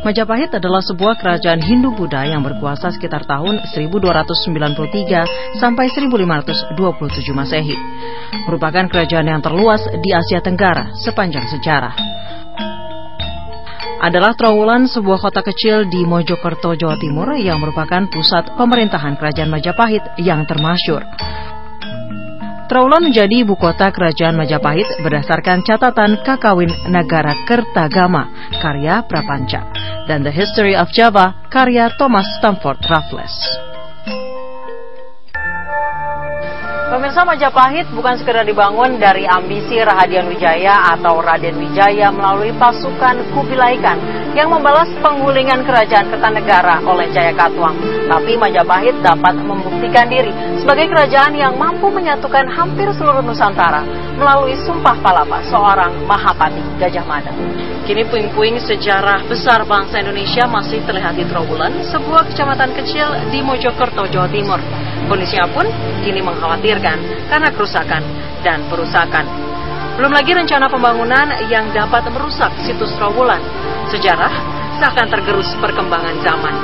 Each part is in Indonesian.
Majapahit adalah sebuah kerajaan Hindu-Buddha yang berkuasa sekitar tahun 1293 sampai 1527 Masehi. Merupakan kerajaan yang terluas di Asia Tenggara sepanjang sejarah. Adalah Trowulan, sebuah kota kecil di Mojokerto, Jawa Timur yang merupakan pusat pemerintahan kerajaan Majapahit yang termasyhur. Trowulan menjadi ibu kota kerajaan Majapahit berdasarkan catatan Kakawin Nagara Kertagama karya Prapanca dan The History of Java karya Thomas Stamford Raffles. Pemirsa, Majapahit bukan sekedar dibangun dari ambisi Rahadian Wijaya atau Raden Wijaya melalui pasukan Kubilai Khan yang membalas penggulingan kerajaan Kertanegara oleh Jayakatwang, tapi Majapahit dapat membuktikan diri sebagai kerajaan yang mampu menyatukan hampir seluruh Nusantara melalui Sumpah Palapa seorang Mahapati Gajah Mada. Kini puing-puing sejarah besar bangsa Indonesia masih terlihat di Trowulan, sebuah kecamatan kecil di Mojokerto, Jawa Timur. Kondisinya pun kini mengkhawatirkan karena kerusakan dan perusakan. Belum lagi rencana pembangunan yang dapat merusak situs Trowulan. Sejarah seakan tergerus perkembangan zaman.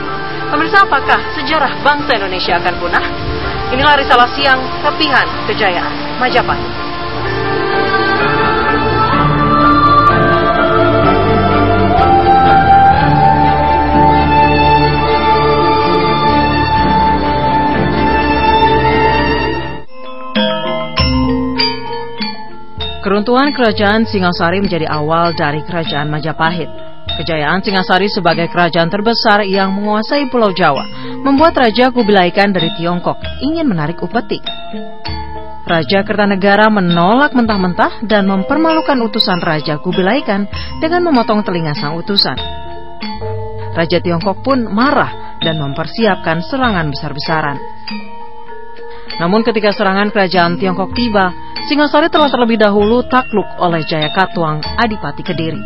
Pemirsa, apakah sejarah bangsa Indonesia akan punah? Inilah risalah siang Tepihan Kejayaan Majapahit. Keruntuhan kerajaan Singasari menjadi awal dari kerajaan Majapahit. Kejayaan Singasari sebagai kerajaan terbesar yang menguasai Pulau Jawa membuat Raja Kubilai Khan dari Tiongkok ingin menarik upeti. Raja Kertanegara menolak mentah-mentah dan mempermalukan utusan Raja Kubilai Khan dengan memotong telinga sang utusan. Raja Tiongkok pun marah dan mempersiapkan serangan besar-besaran. Namun ketika serangan kerajaan Tiongkok tiba, Singasari telah terlebih dahulu takluk oleh Jayakatwang, Adipati Kediri.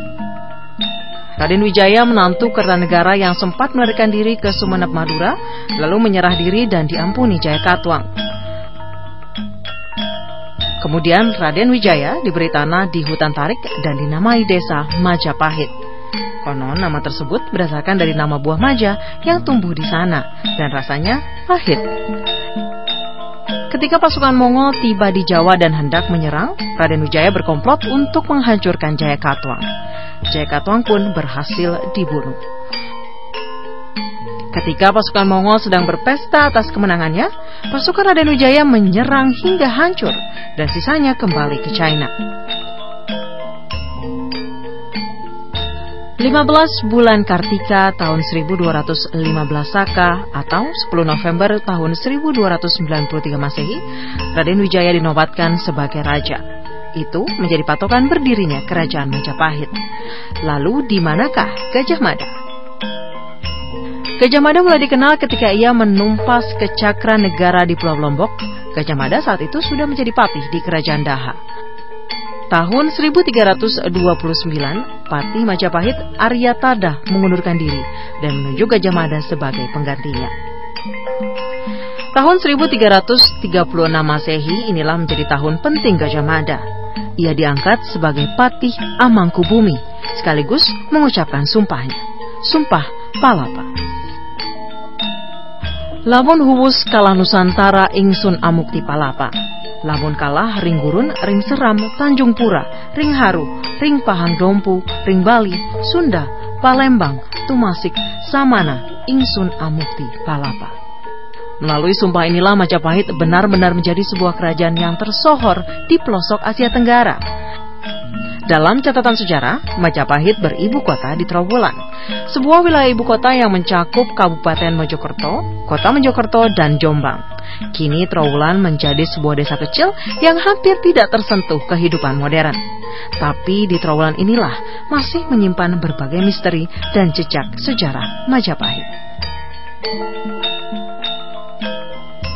Raden Wijaya menantu Kertanegara yang sempat melarikan diri ke Sumeneb, Madura, lalu menyerah diri dan diampuni Jayakatwang. Kemudian Raden Wijaya diberi tanah di hutan tarik dan dinamai desa Majapahit. Konon nama tersebut berdasarkan dari nama buah maja yang tumbuh di sana dan rasanya pahit. Ketika pasukan Mongol tiba di Jawa dan hendak menyerang, Raden Wijaya berkomplot untuk menghancurkan Jayakatwang. Jayakatwang pun berhasil dibunuh. Ketika pasukan Mongol sedang berpesta atas kemenangannya, pasukan Raden Wijaya menyerang hingga hancur dan sisanya kembali ke China. 15 bulan Kartika tahun 1215 Saka atau 10 November tahun 1293 Masehi, Raden Wijaya dinobatkan sebagai raja. Itu menjadi patokan berdirinya kerajaan Majapahit. Lalu di manakah Gajah Mada? Gajah Mada mulai dikenal ketika ia menumpas ke Cakra Negara di Pulau Lombok. Gajah Mada saat itu sudah menjadi patih di kerajaan Daha. Tahun 1329, Patih Majapahit Aryatada mengundurkan diri dan menunjuk Gajah Mada sebagai penggantinya. Tahun 1336 Masehi inilah menjadi tahun penting Gajah Mada. Ia diangkat sebagai Patih Amangkubumi, sekaligus mengucapkan sumpahnya, Sumpah Palapa. Lamun huwus kalah Nusantara ingsun amukti palapa. Lamun kalah ring gurun, ring seram, Tanjung Pura, ring haru, ring pahang dompu, ring Bali, Sunda, Palembang, Tumasik, Samana, ingsun amukti palapa. Melalui sumpah inilah Majapahit benar-benar menjadi sebuah kerajaan yang tersohor di pelosok Asia Tenggara. Dalam catatan sejarah, Majapahit beribu kota di Trowulan, sebuah wilayah ibu kota yang mencakup Kabupaten Mojokerto, Kota Mojokerto, dan Jombang. Kini Trowulan menjadi sebuah desa kecil yang hampir tidak tersentuh kehidupan modern. Tapi di Trowulan inilah masih menyimpan berbagai misteri dan jejak sejarah Majapahit.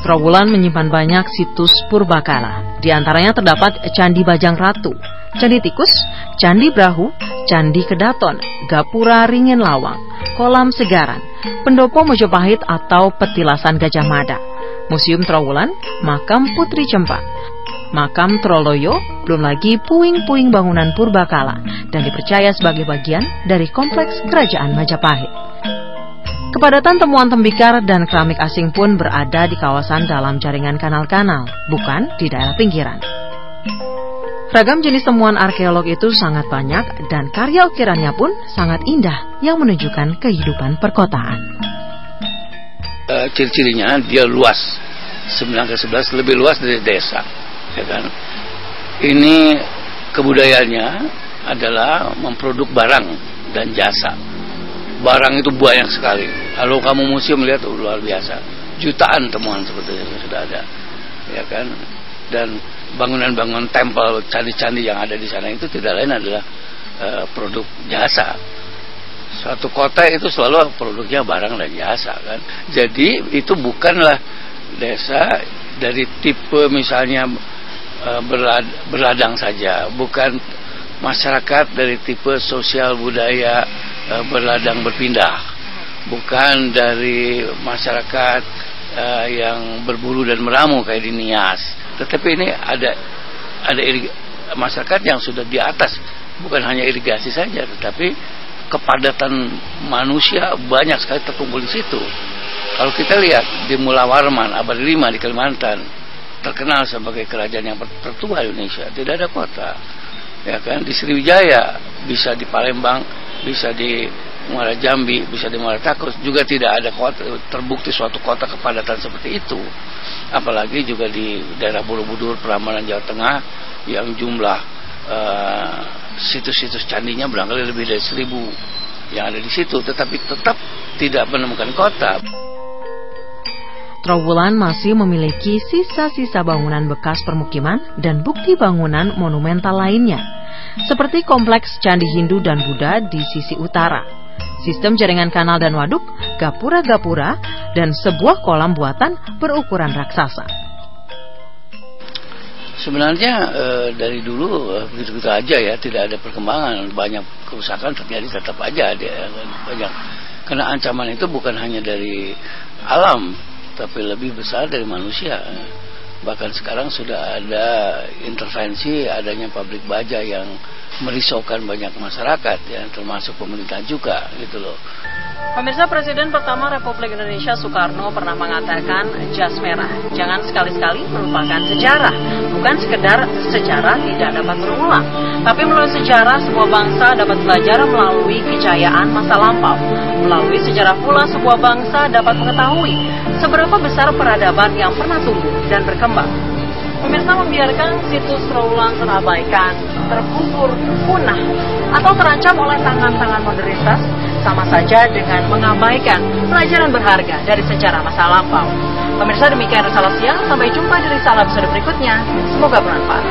Trowulan menyimpan banyak situs purbakala. Di antaranya terdapat Candi Bajang Ratu, Candi Tikus, Candi Brahu, Candi Kedaton, Gapura Ringin Lawang, Kolam Segaran, Pendopo Mojopahit atau Petilasan Gajah Mada, Museum Trowulan, Makam Putri Cempa, makam Troloyo, belum lagi puing-puing bangunan purbakala, dan dipercaya sebagai bagian dari kompleks kerajaan Majapahit. Kepadatan temuan tembikar dan keramik asing pun berada di kawasan dalam jaringan kanal-kanal, bukan di daerah pinggiran. Ragam jenis temuan arkeolog itu sangat banyak dan karya ukirannya pun sangat indah yang menunjukkan kehidupan perkotaan. Ciri-cirinya dia luas, 9/11 lebih luas dari desa, ya kan? Ini kebudayaannya adalah memproduk barang dan jasa. Barang itu banyak sekali. Kalau kamu museum lihat luar biasa, jutaan temuan seperti itu sudah ada, ya kan? Dan bangunan-bangunan tempel, candi-candi yang ada di sana itu tidak lain adalah produk jasa. Suatu kota itu selalu produknya barang dan jasa, kan. Jadi itu bukanlah desa dari tipe misalnya berladang saja, bukan masyarakat dari tipe sosial budaya berladang berpindah, bukan dari masyarakat yang berburu dan meramu kayak di Nias. Tetapi ini ada masyarakat yang sudah di atas, bukan hanya irigasi saja, tetapi kepadatan manusia banyak sekali terkumpul di situ. Kalau kita lihat di Mula Warman abad 5 di Kalimantan, terkenal sebagai kerajaan yang tertua di Indonesia, tidak ada kota, ya kan? Di Sriwijaya, bisa di Palembang, bisa di Muara Jambi, bisa di Muara Takus, juga tidak ada kota, terbukti suatu kota kepadatan seperti itu. Apalagi juga di daerah Borobudur, Prambanan, Jawa Tengah, yang jumlah situs-situs candinya barangkali lebih dari 1000 yang ada di situ, tetapi tetap tidak menemukan kota. Trowulan masih memiliki sisa-sisa bangunan bekas permukiman dan bukti bangunan monumental lainnya, seperti kompleks Candi Hindu dan Buddha di sisi utara, sistem jaringan kanal dan waduk, gapura-gapura, dan sebuah kolam buatan berukuran raksasa. Sebenarnya dari dulu begitu-begitu aja ya, tidak ada perkembangan, banyak kerusakan terjadi tetap aja ada banyak. Karena ancaman itu bukan hanya dari alam, tapi lebih besar dari manusia. Bahkan sekarang sudah ada intervensi adanya pabrik baja yang merisaukan banyak masyarakat, ya, termasuk pemerintah juga, gitu loh. Pemirsa, Presiden pertama Republik Indonesia Soekarno pernah mengatakan jas merah jangan sekali-sekali melupakan sejarah. Bukan sekedar sejarah tidak dapat berulang, tapi melalui sejarah sebuah bangsa dapat belajar melalui kejayaan masa lampau. Melalui sejarah pula sebuah bangsa dapat mengetahui seberapa besar peradaban yang pernah tumbuh dan berkembang. Pemirsa, membiarkan situs Trowulan terabaikan, terkubur, punah, atau terancam oleh tangan-tangan modernitas sama saja dengan mengabaikan pelajaran berharga dari sejarah masa lampau. Pemirsa, demikian Risalah Siang. Sampai jumpa di Risalah episode berikutnya. Semoga bermanfaat.